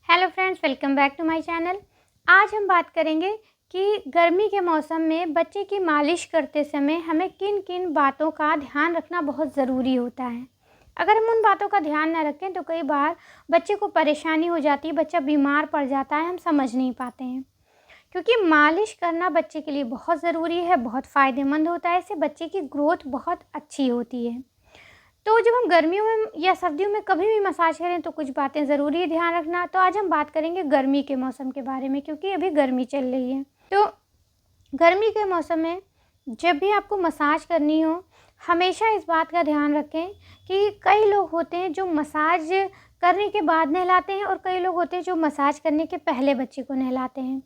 Hello friends, welcome back to my channel. आज हम बात करेंगे कि गर्मी के मौसम में बच्चे की मालिश करते समय हमें किन किन बातों का ध्यान रखना बहुत ज़रूरी होता है। अगर हम उन बातों का ध्यान न रखें तो कई बार बच्चे को परेशानी हो जाती है, बच्चा बीमार पड़ जाता है, हम समझ नहीं पाते हैं। क्योंकि मालिश करना बच्चे के लिए बहुत ज़रूरी है, बहुत फ़ायदेमंद होता है, इससे बच्चे की ग्रोथ बहुत अच्छी होती है। तो जब हम गर्मियों में या सर्दियों में कभी भी मसाज करें तो कुछ बातें ज़रूरी है ध्यान रखना। तो आज हम बात करेंगे गर्मी के मौसम के बारे में, क्योंकि अभी गर्मी चल रही है। तो गर्मी के मौसम में जब भी आपको मसाज करनी हो, हमेशा इस बात का ध्यान रखें कि कई लोग होते हैं जो मसाज करने के बाद नहलाते हैं और कई लोग होते हैं जो मसाज करने के पहले बच्चे को नहलाते हैं।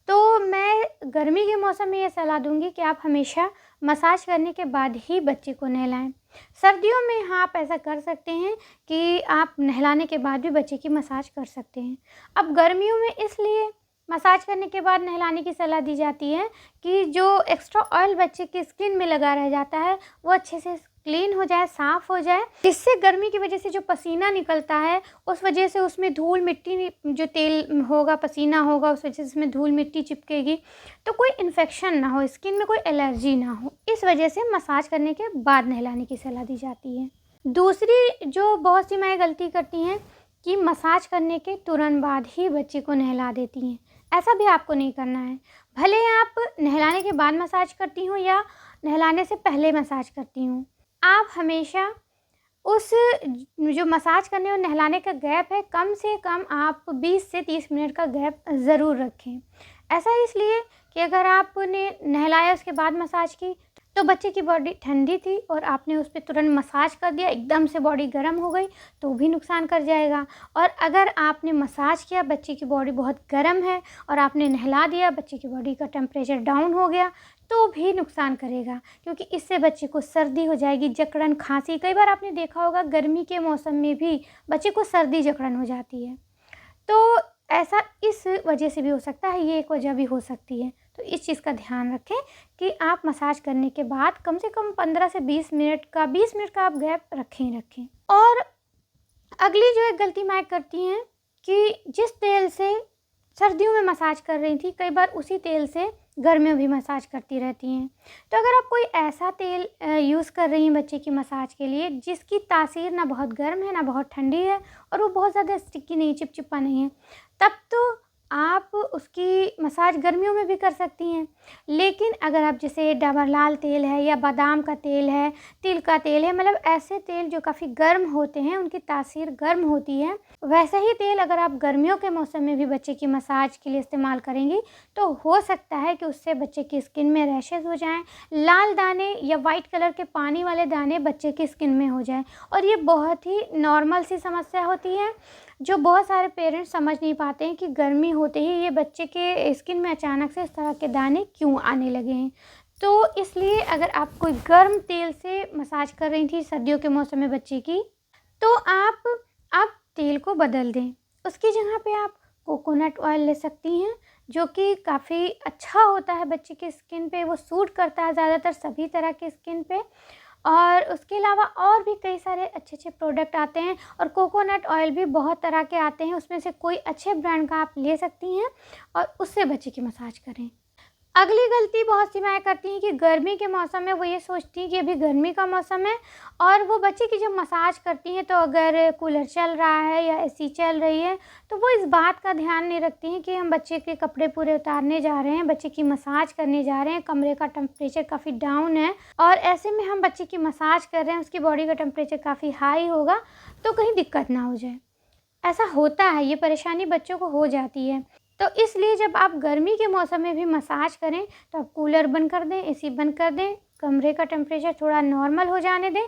तो मैं गर्मी के मौसम में ये सलाह दूँगी कि आप हमेशा मसाज करने के बाद ही बच्चे को नहलाएँ। सर्दियों में हाँ, आप ऐसा कर सकते हैं कि आप नहलाने के बाद भी बच्चे की मसाज कर सकते हैं। अब गर्मियों में इसलिए मसाज करने के बाद नहलाने की सलाह दी जाती है कि जो एक्स्ट्रा ऑयल बच्चे की स्किन में लगा रह जाता है, वो अच्छे से क्लीन हो जाए, साफ़ हो जाए, जिससे गर्मी की वजह से जो पसीना निकलता है, उस वजह से उसमें धूल मिट्टी, जो तेल होगा, पसीना होगा, उस वजह से उसमें धूल मिट्टी चिपकेगी, तो कोई इन्फेक्शन ना हो, स्किन में कोई एलर्जी ना हो। इस वजह से मसाज करने के बाद नहलाने की सलाह दी जाती है। दूसरी जो बहुत सी माएँ गलती करती हैं कि मसाज करने के तुरंत बाद ही बच्चे को नहला देती हैं। ऐसा भी आपको नहीं करना है। भले आप नहलाने के बाद मसाज करती हों या नहलाने से पहले मसाज करती हों, आप हमेशा उस जो मसाज करने और नहलाने का गैप है, कम से कम आप 20 से 30 मिनट का गैप ज़रूर रखें। ऐसा इसलिए कि अगर आपने नहलाया उसके बाद मसाज की तो बच्चे की बॉडी ठंडी थी और आपने उस पे तुरंत मसाज कर दिया, एकदम से बॉडी गर्म हो गई तो भी नुकसान कर जाएगा। और अगर आपने मसाज किया, बच्चे की बॉडी बहुत गर्म है और आपने नहला दिया, बच्चे की बॉडी का टेम्परेचर डाउन हो गया, तो भी नुकसान करेगा, क्योंकि इससे बच्चे को सर्दी हो जाएगी, जकड़न, खांसी। कई बार आपने देखा होगा गर्मी के मौसम में भी बच्चे को सर्दी जकड़न हो जाती है। तो ऐसा इस वजह से भी हो सकता है, ये एक वजह भी हो सकती है। तो इस चीज़ का ध्यान रखें कि आप मसाज करने के बाद कम से कम 15 से 20 मिनट का आप गैप रखें ही रखें। और अगली जो एक गलती मैं करती हैं कि जिस तेल से सर्दियों में मसाज कर रही थी, कई बार उसी तेल से गर्मियों भी मसाज करती रहती हैं। तो अगर आप कोई ऐसा तेल यूज़ कर रही हैं बच्चे की मसाज के लिए जिसकी तासीर ना बहुत गर्म है ना बहुत ठंडी है और वो बहुत ज़्यादा स्टिकी नहीं, चिपचिपा नहीं है, तब तो आप उसकी मसाज गर्मियों में भी कर सकती हैं। लेकिन अगर आप जैसे डाबर लाल तेल है या बादाम का तेल है, तिल का तेल है, मतलब ऐसे तेल जो काफ़ी गर्म होते हैं, उनकी तासीर गर्म होती है, वैसा ही तेल अगर आप गर्मियों के मौसम में भी बच्चे की मसाज के लिए इस्तेमाल करेंगी तो हो सकता है कि उससे बच्चे की स्किन में रैशेज़ हो जाएँ, लाल दाने या वाइट कलर के पानी वाले दाने बच्चे की स्किन में हो जाएँ। और ये बहुत ही नॉर्मल सी समस्या होती है, जो बहुत सारे पेरेंट्स समझ नहीं पाते हैं कि गर्मी होते ही ये बच्चे के स्किन में अचानक से इस तरह के दाने क्यों आने लगे हैं। तो इसलिए अगर आप कोई गर्म तेल से मसाज कर रही थी सर्दियों के मौसम में बच्चे की, तो आप तेल को बदल दें। उसकी जगह पे आप कोकोनट ऑयल ले सकती हैं, जो कि काफ़ी अच्छा होता है बच्चे की स्किन पे, वो सूट करता है ज़्यादातर सभी तरह की स्किन पे। और उसके अलावा और भी कई सारे अच्छे-अच्छे प्रोडक्ट आते हैं और कोकोनट ऑयल भी बहुत तरह के आते हैं, उसमें से कोई अच्छे ब्रांड का आप ले सकती हैं और उससे बच्चे की मसाज करें। अगली गलती बहुत सी माएँ करती हैं कि गर्मी के मौसम में वो ये सोचती हैं कि अभी गर्मी का मौसम है और वो बच्चे की जब मसाज करती हैं तो अगर कूलर चल रहा है या एसी चल रही है तो वो इस बात का ध्यान नहीं रखती हैं कि हम बच्चे के कपड़े पूरे उतारने जा रहे हैं, बच्चे की मसाज करने जा रहे हैं, कमरे का टेम्परेचर काफ़ी डाउन है और ऐसे में हम बच्चे की मसाज कर रहे हैं, उसकी बॉडी का टेम्परेचर काफ़ी हाई होगा, तो कहीं दिक्कत ना हो जाए। ऐसा होता है, ये परेशानी बच्चों को हो जाती है। तो इसलिए जब आप गर्मी के मौसम में भी मसाज करें तो आप कूलर बंद कर दें, एसी बंद कर दें, कमरे का टेम्परेचर थोड़ा नॉर्मल हो जाने दें।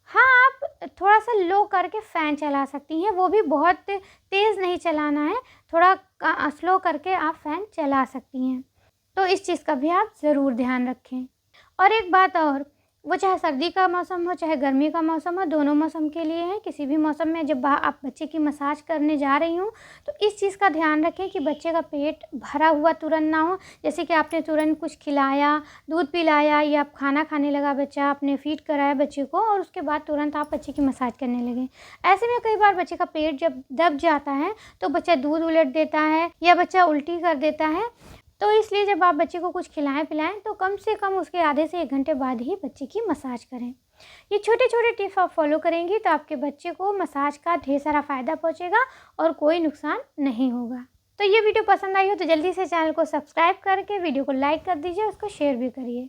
हाँ, आप थोड़ा-सा लो करके फ़ैन चला सकती हैं, वो भी बहुत तेज़ नहीं चलाना है, थोड़ा स्लो करके आप फ़ैन चला सकती हैं। तो इस चीज़ का भी आप ज़रूर ध्यान रखें। और एक बात और, वो चाहे सर्दी का मौसम हो, चाहे गर्मी का मौसम हो, दोनों मौसम के लिए है। किसी भी मौसम में जब आप बच्चे की मसाज करने जा रही हों, तो इस चीज़ का ध्यान रखें कि बच्चे का पेट भरा हुआ तुरंत ना हो। जैसे कि आपने तुरंत कुछ खिलाया, दूध पिलाया या खाना खाने लगा बच्चा, आपने फ़ीड कराया बच्चे को और उसके बाद तुरंत आप बच्चे की मसाज करने लगे। ऐसे में कई बार बच्चे का पेट जब दब जाता है, तो बच्चा दूध उलट देता है या बच्चा उल्टी कर देता है। तो इसलिए जब आप बच्चे को कुछ खिलाएँ-पिलाएँ तो कम से कम उसके आधे से 1 घंटे बाद ही बच्चे की मसाज करें। ये छोटे-छोटे टिप्स आप फॉलो करेंगी तो आपके बच्चे को मसाज का ढेर सारा फ़ायदा पहुँचेगा और कोई नुकसान नहीं होगा। तो ये वीडियो पसंद आई हो तो जल्दी से चैनल को सब्सक्राइब करके वीडियो को लाइक कर दीजिए, उसको शेयर भी करिए।